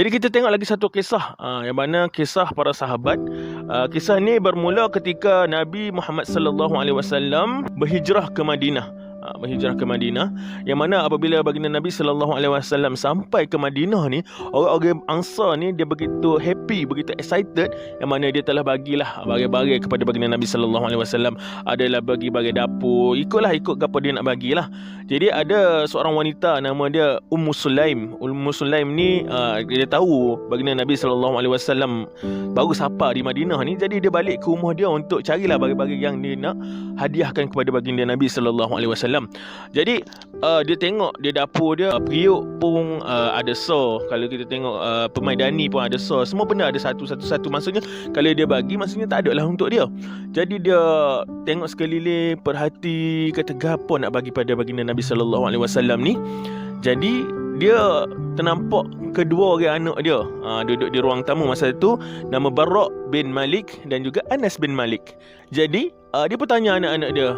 Jadi kita tengok lagi satu kisah yang mana kisah para sahabat. Kisah ni bermula ketika Nabi Muhammad sallallahu alaihi wasallam berhijrah ke Madinah. Berhijrah ke Madinah, yang mana apabila baginda Nabi sallallahu alaihi wasallam sampai ke Madinah ni, orang-orang Ansar ni dia begitu happy, begitu excited, yang mana dia telah bagilah bagai-bagai kepada baginda Nabi sallallahu alaihi wasallam. Adalah bagi bagai dapur, ikut apa dia nak bagilah. Jadi ada seorang wanita nama dia Ummu Sulaim. Ummu Sulaim ni dia tahu baginda Nabi sallallahu alaihi wasallam baru sapa di Madinah ni, jadi dia balik ke rumah dia untuk carilah bagai-bagai yang dia nak hadiahkan kepada baginda Nabi sallallahu alaihi wasallam. Jadi dia tengok dia dapur dia, periuk pun ada saw. Kalau kita tengok pemaidani pun ada saw. Semua benda ada satu-satu. Maksudnya kalau dia bagi, maksudnya tak ada lah untuk dia. Jadi dia tengok sekeliling, perhati, kata gapo nak bagi pada baginda Nabi sallallahu alaihi wasallam ni. Jadi dia ternampak kedua orang anak dia duduk di ruang tamu masa itu, nama Barra' bin Malik dan juga Anas bin Malik. Jadi dia pun tanya anak-anak dia,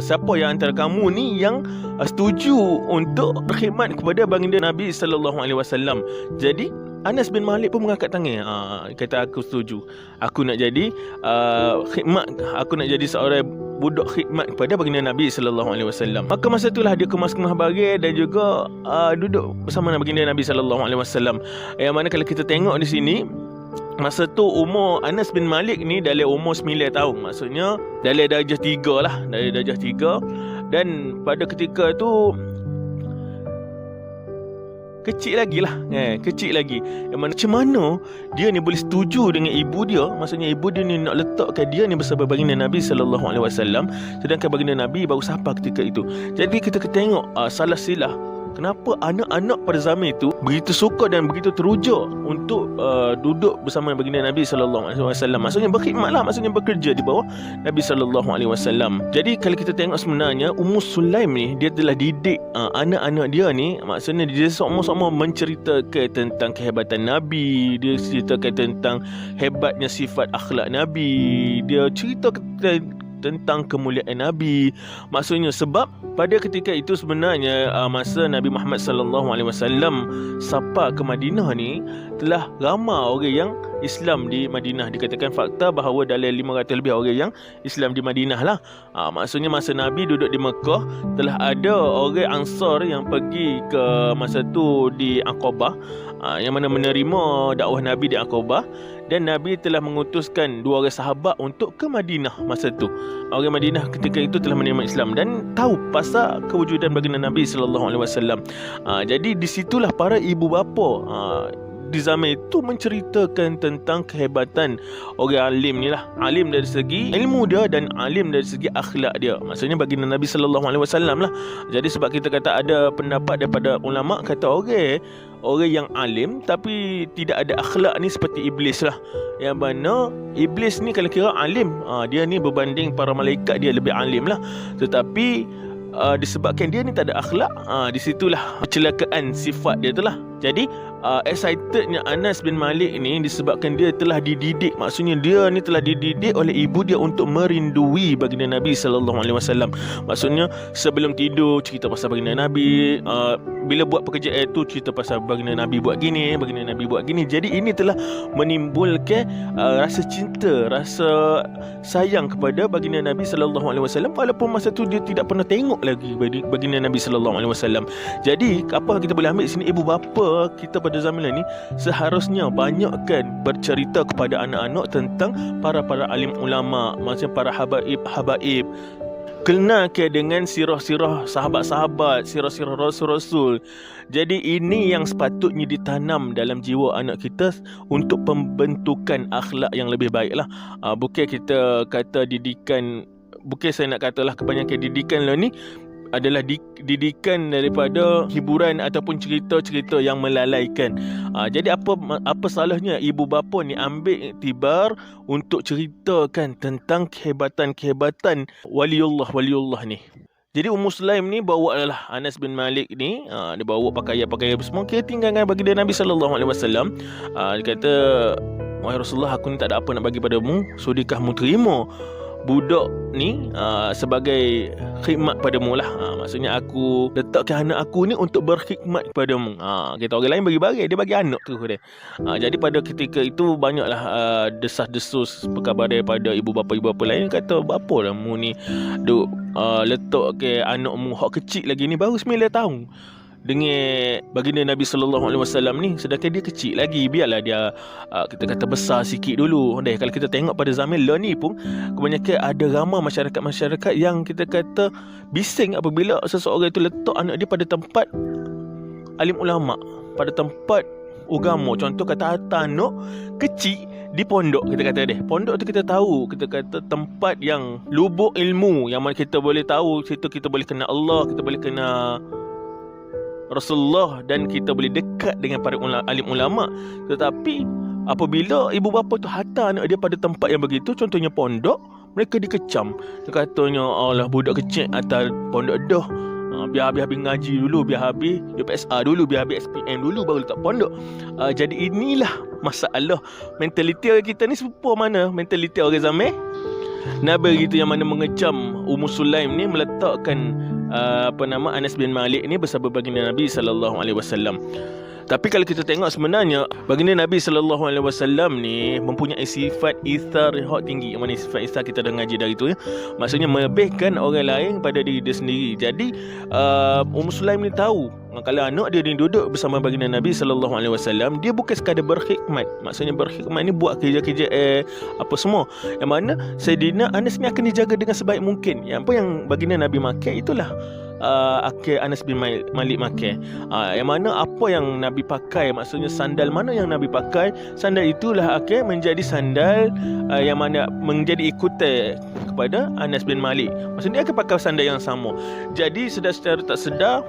siapa yang antara kamu ni yang setuju untuk berkhidmat kepada baginda Nabi sallallahu alaihi wasallam? Jadi Anas bin Malik pun mengangkat tangan, kata aku setuju. Aku nak jadi khidmat, aku nak jadi seorang budak khidmat kepada baginda Nabi sallallahu alaihi wasallam. Maka masa itulah dia kemas-kemas barang dan juga duduk bersama baginda Nabi sallallahu alaihi wasallam. Yang mana kalau kita tengok di sini, masa tu umur Anas bin Malik ni dalam umur 9 tahun. Maksudnya dalam darjah 3 lah, dalam darjah 3. Dan pada ketika tu kecil lagi lah, kecil lagi. Yang mana macam mana dia ni boleh setuju dengan ibu dia? Maksudnya ibu dia ni nak letakkan dia ni bersama baginda Nabi sallallahu alaihi wasallam, sedangkan baginda Nabi baru sapa ketika itu. Jadi kita tengok salah silah kenapa anak-anak pada zaman itu begitu suka dan begitu teruja untuk duduk bersama baginda Nabi sallallahu alaihi wasallam. Maksudnya berkhidmatlah, maksudnya bekerja di bawah Nabi sallallahu alaihi wasallam. Jadi kalau kita tengok sebenarnya Ummu Sulaim ni dia telah didik anak-anak dia ni, maksudnya dia sama-sama menceritakan tentang kehebatan Nabi, dia ceritakan tentang hebatnya sifat akhlak Nabi, dia cerita tentang kemuliaan Nabi. Maksudnya sebab pada ketika itu sebenarnya masa Nabi Muhammad sallallahu alaihi wasallam sapa ke Madinah ni, telah ramai orang yang Islam di Madinah. Dikatakan fakta bahawa dalam 500 lebih orang yang Islam di Madinah lah. Maksudnya masa Nabi duduk di Mekah, telah ada orang Ansar yang pergi ke masa tu di Aqabah, yang mana menerima dakwah Nabi di Aqabah. Dan Nabi telah mengutuskan 2 orang sahabat untuk ke Madinah masa tu. Orang Madinah ketika itu telah menerima Islam dan tahu pasal kewujudan baginda Nabi sallallahu alaihi wasallam. Jadi di situlah para ibu bapa di zaman itu menceritakan tentang kehebatan orang alim ni lah. Alim dari segi ilmu dia dan alim dari segi akhlak dia. Maksudnya baginda Nabi sallallahu alaihi wasallam lah. Jadi sebab kita kata ada pendapat daripada ulama kata orang yang alim tapi tidak ada akhlak ni seperti iblis lah. Yang mana iblis ni kalau kira alim, dia ni berbanding para malaikat dia lebih alim lah. Tetapi disebabkan dia ni tak ada akhlak, di situlah kecelakaan sifat dia tu lah. Jadi excitednya Anas bin Malik ni disebabkan dia telah dididik. Maksudnya dia ni telah dididik oleh ibu dia untuk merindui baginda Nabi sallallahu alaihi wasallam. Maksudnya sebelum tidur cerita pasal baginda Nabi, bila buat pekerjaan itu cerita pasal baginda Nabi buat gini, baginda Nabi buat gini. Jadi ini telah menimbulkan rasa cinta, rasa sayang kepada baginda Nabi sallallahu alaihi wasallam, walaupun masa tu dia tidak pernah tengok lagi baginda Nabi sallallahu alaihi wasallam. Jadi apa kita boleh ambil sini, ibu bapa kita pada zaman ini seharusnya banyakkan bercerita kepada anak-anak tentang para alim ulama, maksudnya para habaib, kenalkan dengan sirah-sirah sahabat-sahabat, sirah-sirah rasul-rasul. Jadi ini yang sepatutnya ditanam dalam jiwa anak kita untuk pembentukan akhlak yang lebih baik lah. Bukan kita kata didikan, bukan saya nak katalah kebanyakan didikan lah ni adalah didikan daripada hiburan ataupun cerita-cerita yang melalaikan. Jadi apa salahnya ibu bapa ni ambil iktibar untuk ceritakan tentang kehebatan waliullah ni. Jadi Ummu Sulaim ni bawa adalah Anas bin Malik ni, dia bawa pakaian-pakaian semua kira tinggalkan baginda Nabi sallallahu alaihi wasallam. Dia kata, "Wahai Rasulullah, aku ni tak ada apa nak bagi padamu, sudikah mu terima budak ni sebagai khidmat padamu lah. Maksudnya aku letakkan anak aku ni untuk berkhidmat padamu. Kita orang lain bagi-bagi, dia bagi anak tu dia. Jadi pada ketika itu banyaklah desas-desus perkabar daripada ibu bapa lain, kata apa lah mu ni duk letak ke anakmu hak kecil lagi ni baru 9 tahun dengan baginda Nabi sallallahu alaihi wasallam ni, sedangkan dia kecil lagi. Biarlah dia kita kata besar sikit dulu. Kalau kita tengok pada zaman lah ni pun kebanyakan ada ramai masyarakat yang kita kata bising apabila seseorang itu letak anak dia pada tempat alim ulama, pada tempat agama. Contoh kata hantar anak kecil di pondok, kita kata pondok tu kita tahu, kita kata tempat yang lubuk ilmu, yang mana kita boleh tahu situ kita boleh kenal Allah, kita boleh kenal Rasulullah, dan kita boleh dekat dengan para alim ulama. Tetapi apabila ibu bapa tu hantar anak dia pada tempat yang begitu, contohnya pondok, mereka dikecam. Dia katanya, Allah budak kecil atas pondok dah, biar habis ngaji dulu, biar habis UPSR dulu, biar habis SPM dulu baru letak pondok. Jadi inilah masalah mentaliti kita ni serupa mana mentaliti orang zaman Nabi gitu, yang mana mengecam Ummu Sulaim ni meletakkan Anas bin Malik ni bersama baginda Nabi sallallahu alaihi wasallam. Tapi kalau kita tengok sebenarnya baginda Nabi sallallahu alaihi wasallam ni mempunyai sifat ithar yang tinggi. Yang mana sifat ithar kita dah ngaji dari tu ya. Maksudnya melebihkan orang lain pada diri dia sendiri. Jadi Ummu Sulaim ni tahu kalau anak dia ni duduk bersama baginda Nabi sallallahu alaihi wasallam, dia bukan sekadar berkhidmat. Maksudnya berkhidmat ni buat kerja-kerja apa semua. Yang mana Sayyidina Anas ni akan dijaga dengan sebaik mungkin. Yang apa yang baginda Nabi makan itulah akil Anas bin Malik makan. Yang mana apa yang Nabi pakai, maksudnya sandal mana yang Nabi pakai, sandal itulah akil menjadi sandal yang mana menjadi ikutan kepada Anas bin Malik. Maksudnya dia akan pakai sandal yang sama. Jadi secara tak sedar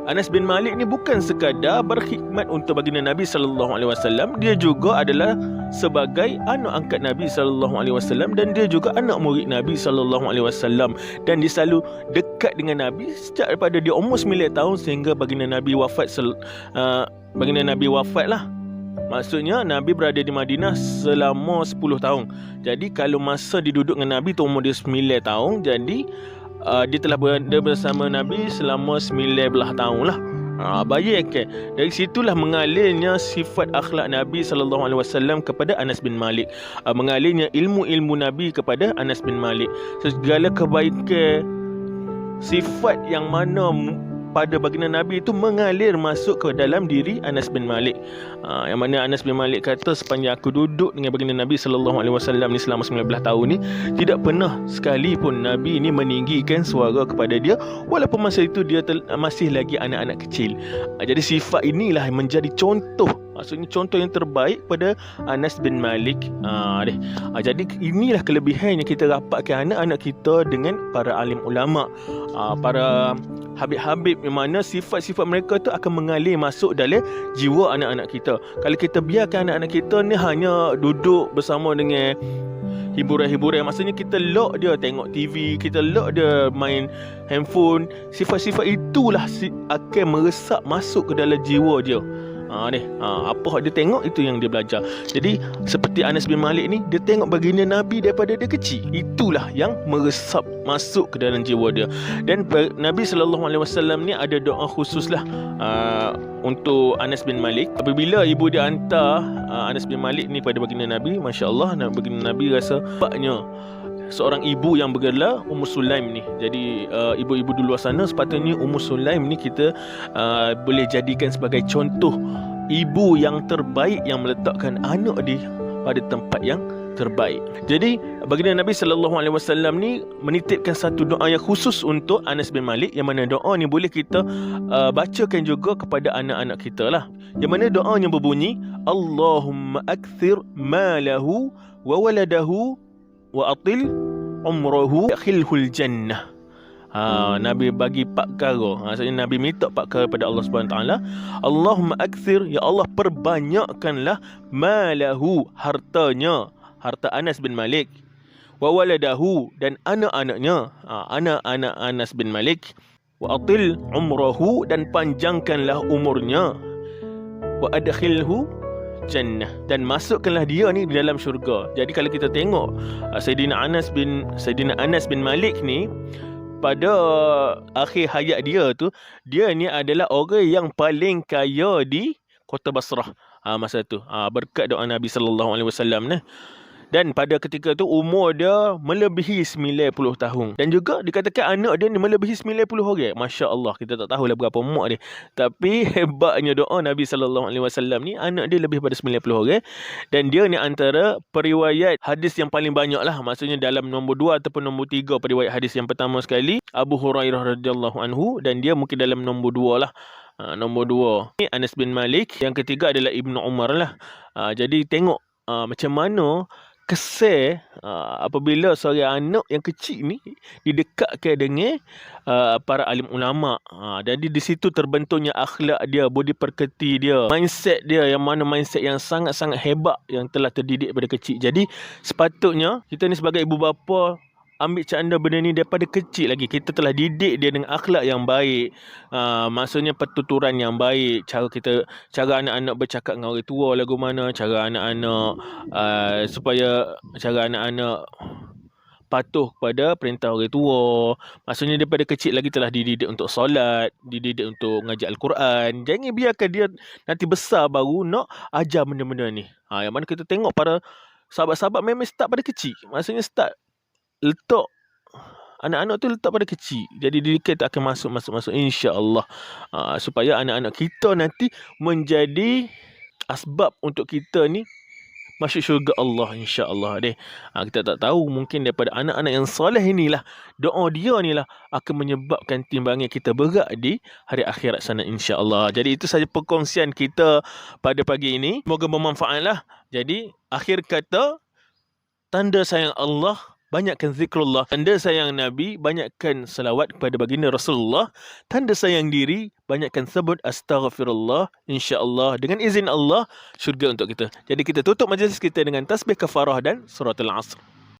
Anas bin Malik ni bukan sekadar berkhidmat untuk baginda Nabi sallallahu alaihi wasallam, dia juga adalah sebagai anak angkat Nabi sallallahu alaihi wasallam, dan dia juga anak murid Nabi sallallahu alaihi wasallam, dan dia selalu dekat dengan Nabi sejak daripada dia umur 9 tahun sehingga baginda Nabi wafat lah. Maksudnya Nabi berada di Madinah selama 10 tahun. Jadi kalau masa dia duduk dengan Nabi tu umur dia 9 tahun, jadi dia telah berada bersama Nabi selama 19 tahun lah. Bayangkan dari situlah mengalirnya sifat akhlak Nabi sallallahu alaihi wasallam kepada Anas bin Malik, mengalirnya ilmu-ilmu Nabi kepada Anas bin Malik. Segala kebaikan sifat yang mana pada baginda Nabi itu mengalir masuk ke dalam diri Anas bin Malik. Yang mana Anas bin Malik kata, sepanjang aku duduk dengan baginda Nabi sallallahu alaihi wasallam ni selama 19 tahun ni, tidak pernah sekali pun Nabi ni meninggikan suara kepada dia, walaupun masa itu dia masih lagi anak-anak kecil. Jadi sifat inilah menjadi contoh, maksudnya contoh yang terbaik pada Anas bin Malik. Jadi inilah kelebihan yang kita dapatkan anak-anak kita dengan para alim ulama, para habib-habib, yang mana sifat-sifat mereka tu akan mengalir masuk dalam jiwa anak-anak kita. Kalau kita biarkan anak-anak kita ni hanya duduk bersama dengan hiburan-hiburan, maksudnya kita lock dia tengok TV, kita lock dia main handphone, sifat-sifat itulah akan meresap masuk ke dalam jiwa dia. Apa dia tengok itu yang dia belajar. Jadi seperti Anas bin Malik ni, dia tengok baginda Nabi daripada dia kecil, itulah yang meresap masuk ke dalam jiwa dia. Dan Nabi sallallahu alaihi wasallam ni ada doa khusus lah untuk Anas bin Malik. Apabila ibu dia hantar Anas bin Malik ni pada baginda Nabi, masya-Allah, baginda Nabi rasa paknya seorang ibu yang bergelar Ummu Sulaim ni. Jadi ibu-ibu di luar sana, sepatutnya Ummu Sulaim ni kita boleh jadikan sebagai contoh ibu yang terbaik yang meletakkan anak dia pada tempat yang terbaik. Jadi baginda Nabi sallallahu alaihi wasallam ni menitipkan satu doa yang khusus untuk Anas bin Malik, yang mana doa ni boleh kita bacakan juga kepada anak-anak kita lah. Yang mana doanya berbunyi, Allahumma akthir malahu wa waladahu wa atil umrahu akhilhul jannah. Nabi bagi 4 perkara. Maksudnya Nabi minta 4 perkara pada Allah Subhanahu taala. Allahumma akthir, ya Allah perbanyakkanlah malahu, hartanya, harta Anas bin Malik, wa waladahu, dan anak-anaknya, anak-anak Anas bin Malik, wa atil umrahu, dan panjangkanlah umurnya, wa adkhilhu jannah, dan masukkanlah dia ni di dalam syurga. Jadi kalau kita tengok Sayyidina Anas bin Malik ni, pada akhir hayat dia tu, dia ni adalah orang yang paling kaya di kota Basrah masa tu, berkat doa Nabi sallallahu alaihi wasallam ni. Dan pada ketika tu umur dia melebihi 90 tahun. Dan juga dikatakan anak dia ni melebihi 90 orang. Masya Allah, kita tak tahulah berapa umur dia. Tapi hebatnya doa Nabi SAW ni, anak dia lebih pada 90 orang. Dan dia ni antara periwayat hadis yang paling banyak lah. Maksudnya dalam nombor 2 ataupun nombor 3 periwayat hadis. Yang pertama sekali Abu Hurairah radhiyallahu anhu, dan dia mungkin dalam nombor 2 lah. Nombor 2 ni Anas bin Malik. Yang ketiga adalah Ibnu Umar lah. Jadi tengok macam mana kesal apabila seorang anak yang kecil ni didekatkan dengan para alim ulama. Jadi di situ terbentuknya akhlak dia, budi pekerti dia, mindset dia, yang mana mindset yang sangat-sangat hebat yang telah terdidik pada kecil. Jadi sepatutnya kita ni sebagai ibu bapa ambil canda benda ni daripada kecil lagi. Kita telah didik dia dengan akhlak yang baik, maksudnya pertuturan yang baik, cara anak-anak bercakap dengan orang tua lagu mana, cara anak-anak supaya cara anak-anak patuh kepada perintah orang tua. Maksudnya daripada kecil lagi telah dididik untuk solat, dididik untuk ngaji Al-Quran. Jangan biarkan dia nanti besar baru nak ajar benda-benda ni. Yang mana kita tengok para sahabat-sahabat memang start pada kecil. Maksudnya start letak anak-anak tu letak pada kecil. Jadi dia tak akan masuk insya-Allah. Supaya anak-anak kita nanti menjadi asbab untuk kita ni masuk syurga Allah insya-Allah deh. Kita tak tahu, mungkin daripada anak-anak yang soleh inilah, doa dia ni lah akan menyebabkan timbangan kita berat di hari akhirat sana insya-Allah. Jadi itu saja perkongsian kita pada pagi ini. Semoga bermanfaatlah. Jadi akhir kata, tanda sayang Allah, banyakkan zikrullah. Tanda sayang Nabi, banyakkan salawat kepada baginda Rasulullah. Tanda sayang diri, banyakkan sebut astaghfirullah. InsyaAllah dengan izin Allah, syurga untuk kita. Jadi kita tutup majlis kita dengan tasbih kafarah dan surah Al-Asr.